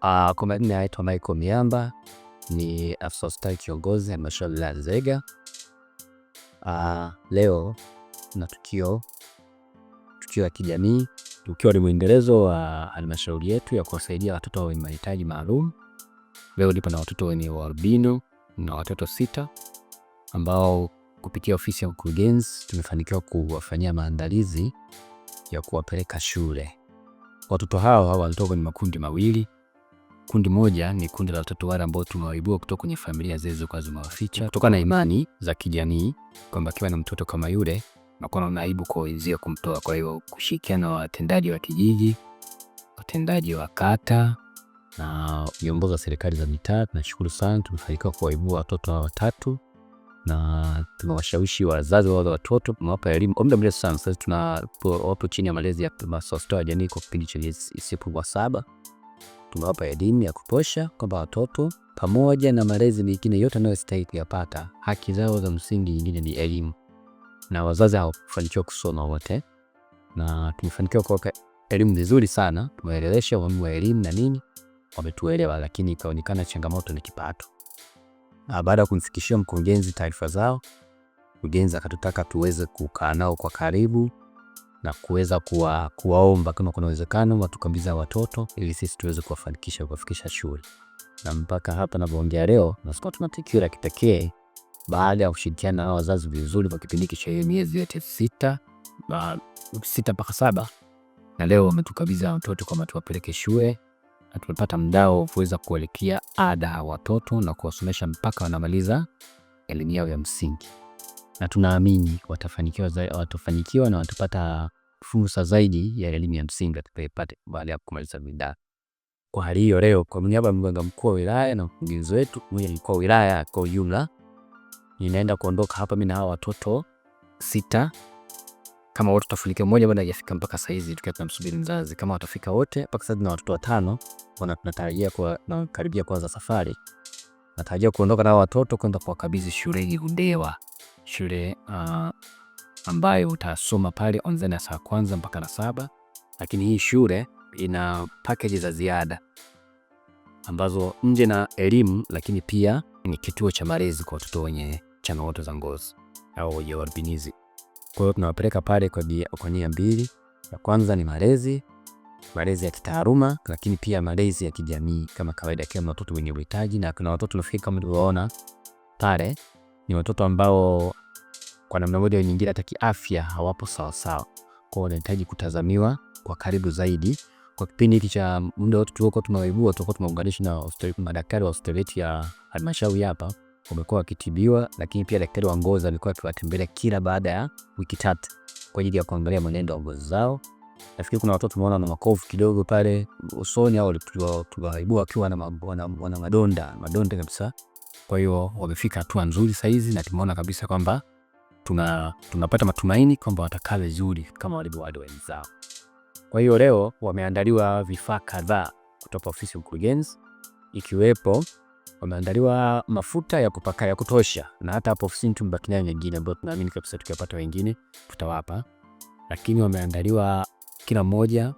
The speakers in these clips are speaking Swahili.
Kwa majina naitwa Michael Miamba, ni afisa ustawi kiongozi halmashauri ya Nzega. Leo na tukio la kijamii, tukio ni mwendelezo wa halmashauri yetu ya kuwasaidia watoto wenye mahitaji maalum. Leo nipo na watoto wenye albino na watoto 6 ambao kupitia ofisi ya mkurugenzi tumefanikiwa kuwafanyia maandalizi ya kuwapeleka shule. Watoto hawa wanatoka kwenye makundi mawili. Kundi moja ni kundi la watoto wale ambao tumewaibua kutoka kwenye familia zilizokuwa zimewaficha kutokana na imani za kijamii kwamba kiwa na mtoto kama yule nakuwa na aibu kwa wenzio kumtoa. Kwa hiyo kushirikiana na watendaji wa kijiji, watendaji wa kata na viongozi wa serikali za mitaa, tunashukuru sana tumefanikiwa kuwaibua watoto hawa 3 na tumewashawishi wazazi wa wale watoto, tumewapa elimu kwa muda mrefu sana. Sasa tunapo chini ya malezi ya masuala ya jamii kwa kipindi cha siku 7. Tumewapa elimu ya kutosha kwamba watoto pamoja na malezi mengine yote wanayostahili kuyapata, haki zao za msingi nyingine ni elimu. Na wazazi hawafanikiwa kusoma wote, na tumefanikiwa kuwapa elimu nzuri sana. Tumeelewesha umuhimu wa elimu na nini, wametuelewa, lakini ikaonekana changamoto ni kipato. Baada ya kumfikishia mkurugenzi taarifa zao, mkurugenzi akatutaka tuweze kukaa nao kwa karibu na kuweza kuwaomba kama kuna uwezekano watukabidhi watoto ili sisi tuweze kuwafikisha shule. Na mpaka hapa ninapoongea leo nasikia tuna tukio la kipekee baada ya kushirikiana na wazazi vizuri kwa kipindi cha miezi yote 6 mpaka 7, na leo wametukabidhi watoto kama tuwapeleke shule, na tumepata mdao kuweza kuelekea ada watoto na kuwasomesha mpaka wanamaliza elimu yao ya msingi. Na tunaamini watafanikiwa na watapata fursa zaidi ya elimu ya msingi atakayopata baada ya kumaliza vidaa. Kwa hali hiyo leo kwa niaba ya mganga mkuu wa wilaya na mkurugenzi wetu mkuu wa wilaya kwa ujumla, ninaenda kuondoka hapa mimi na hawa watoto 6. Kama wote tutafanikiwa, mmoja bado hajafika mpaka saa hizi tukiwa tunamsubiri mzazi. Kama watafika wote mpaka sasa na watoto 5 tunatarajia na karibia kuanza safari. Natarajia kuondoka na watoto kwenda kuwakabidhi shuleni Hundewa, shule ambayo utasoma pale kuanzia saa 1 mpaka saa 7. Lakini hii shule ina package za ziada ambazo nje na elimu, lakini pia ni kituo cha malezi kwa watoto wenye changamoto za ngozi au wenye albinism. Kwa hiyo tunawapeleka pale kwa nia mbili. Ya kwanza ni malezi ya kitaaluma, lakini pia malezi ya kijamii kama kawaida kama watoto wenye uhitaji. Na kuna watoto nafikiri kama tulivyoona pale ni watoto ambao kwa namna moja au nyingine hata kiafya hawapo sawa sawa. Kwa hiyo wanahitaji kutazamiwa kwa karibu zaidi. Kwa kipindi hiki cha muda wote tulikuwa tumewaibua, tulikuwa tumeunganisha na madaktari wa hospitali ya halmashauri hapa, wamekuwa wakitibiwa, lakini pia daktari wa ngozi alikuwa akiwatembelea kila baada ya wiki 3 kwa ajili ya kuangalia mwenendo wa ngozi zao. Nafikiri kuna watoto tumeona na makovu kidogo pale usoni au tuliwaibua akiwa na madonda kabisa. Kwa hiyo wamefika hatua nzuri sasa hizi na tumeona kabisa kwamba tunapata matumaini kwamba watakaa vizuri kama walivyo wale wenzao. Kwa hiyo leo wameandaliwa vifaa kadhaa kutoka ofisi ya mkurugenzi, ikiwepo wameandaliwa mafuta ya kupaka ya kutosha, na hata hapo ofisini tumebaki nayo nyingine ambayo tunaamini kabisa tukipata wengine tutawapa. Lakini wameandaliwa kila mmoja,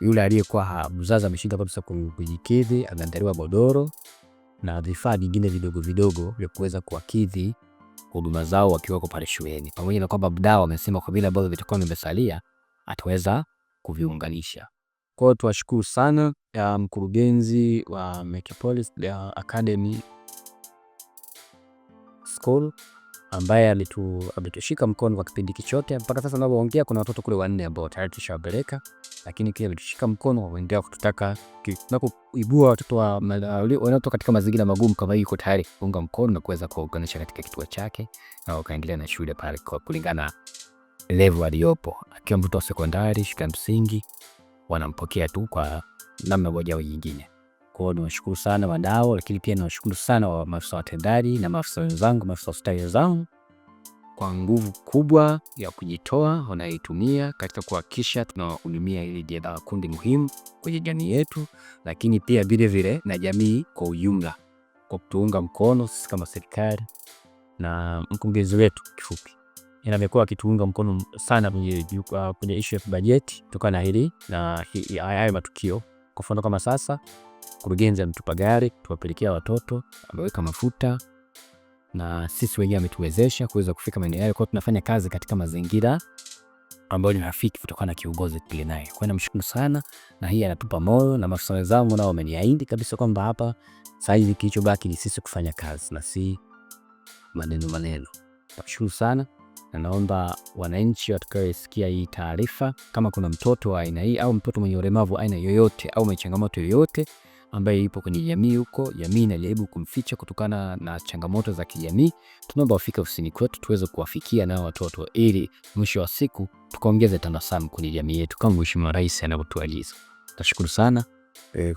yule aliyekuwa mzazi ameshinda kabisa kujikidhi ameandaliwa godoro na vifaa vingine vidogo vya kuweza kuwakidhi huduma zao wakiwa pale shuleni. Pamoja na kwamba mdau wamesema kwa vile ambavyo vitakuwa vimesalia ataweza kuviunganisha. Kwa hiyo tuwashukuru sana ya mkurugenzi wa Metropolis Academy School ambaye ametushika mkono kwa kipindi kichote mpaka sasa ninapoongea. Kuna watoto kule 4 ambao tayari tushawapeleka, lakini pia ametushika mkono waendelea kututaka tunapoibua watoto wanaotoka katika mazingira magumu kama hiyo, tayari kuunga mkono na kuweza kuunganisha katika kituo chake na wakaendelea na shule pale kwa kulingana level aliyopo. Akiwa mtoto wa sekondari, shule msingi, wanampokea tu kwa namna moja au nyingine. Kwa hiyo niwashukuru sana wadau, lakini pia niwashukuru sana wa maafisa watendaji na maafisa wenzangu, maafisa ustawi wenzangu kwa nguvu kubwa ya kujitoa wanaitumia katika kuhakikisha tunahudumia hili kundi muhimu kwenye jamii yetu, lakini pia vile vile na jamii kwa ujumla kwa kutuunga mkono sisi kama serikali na mkurugenzi wetu kifupi. Amekuwa akituunga mkono sana kwenye issue ya bajeti kutokana na hili na haya matukio. Kwa mfano kama sasa mkurugenzi ametupa gari tuwapelekea watoto, ameweka mafuta na sisi wenyewe ametuwezesha kuweza kufika maeneo yale. Kwa tunafanya kazi katika mazingira ambayo ni rafiki kutokana na kiongozi tuliye naye. Kwa namshukuru sana, na hii anatupa moyo, na maafisa wenzangu nao wameniahidi kabisa kwamba hapa sasa hivi kilichobaki ni sisi kufanya kazi na si maneno. Nashukuru sana, na naomba wananchi watakaosikia hii taarifa, kama kuna mtoto wa aina hii au mtoto mwenye ulemavu aina yoyote au mwenye changamoto yoyote ambaye ipo kwenye jamii huko, jamii inajaribu kumficha kutokana na changamoto za kijamii, tunaomba wafike ofisini kwetu tuweze kuwafikia nao watoto, ili mwisho wa siku tukaongeze tabasamu kwenye jamii yetu kama Mheshimiwa Rais anavyotuagiza. Nashukuru sana.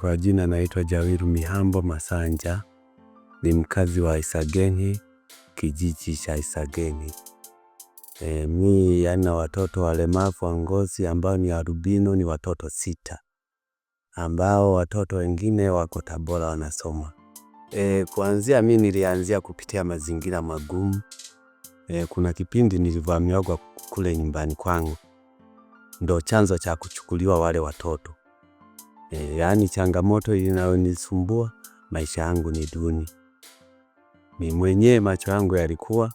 Kwa jina naitwa Jawiru Mihambo Masanja, ni mkazi wa Isageni, kijiji cha Isageni. Mimi yana watoto walemavu wa ngozi ambao ni albino, ni watoto 6 ambao watoto wengine wako Tabora wanasoma. Kuanzia mimi nilianzia kupitia mazingira magumu. Kuna kipindi nilivamiwa kule nyumbani kwangu, ndo chanzo cha kuchukuliwa wale watoto. Yani changamoto inayonisumbua, maisha yangu ni duni. Mimi mwenyewe macho yangu yalikuwa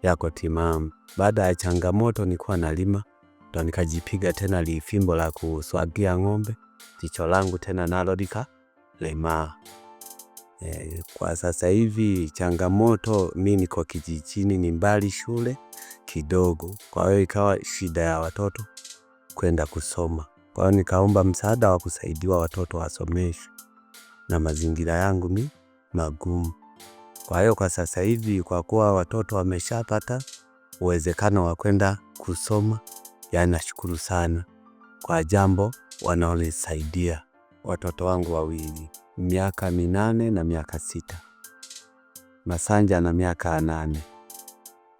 yako timamu. Baada ya changamoto nilikuwa nalima, ndo nikajipiga tena lifimbo la kuswagia ng'ombe, jicho langu tena nalo likalema. Kwa sasa hivi changamoto, mimi niko kijijini, ni mbali shule kidogo, kwa hiyo ikawa shida ya watoto kwenda kusoma. Kwa hiyo nikaomba msaada wa kusaidiwa watoto wasomeshwe, na mazingira yangu ni magumu. Kwa hiyo kwa sasa hivi, kwa kuwa watoto wameshapata uwezekano wa kwenda kusoma, yani nashukuru sana kwa jambo wanaonisaidia. Watoto wangu wawili, miaka 8 na miaka 6. Masanja na miaka 8,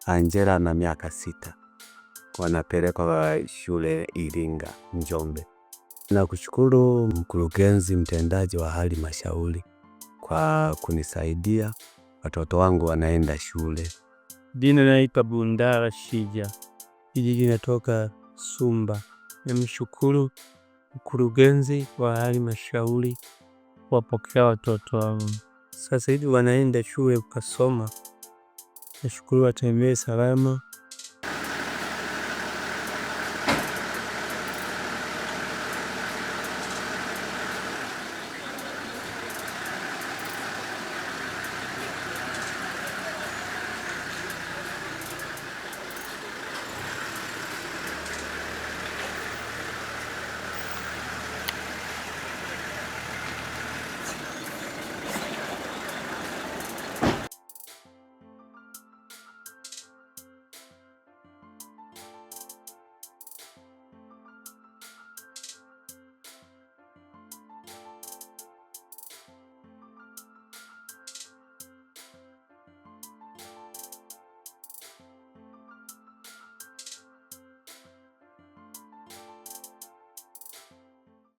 Angela na miaka 6. Wanapelekwa shule Iringa, Njombe. Na kushukuru mkurugenzi mtendaji wa halmashauri kwa kunisaidia, watoto wangu wanaenda shule. Jina naitwa Bundara Shija, kijiji natoka Sumba. Namshukuru mkurugenzi wa halmashauri wapokea watoto wangu. Sasa hivi wanaenda shule kusoma. Nashukuru, watembee salama.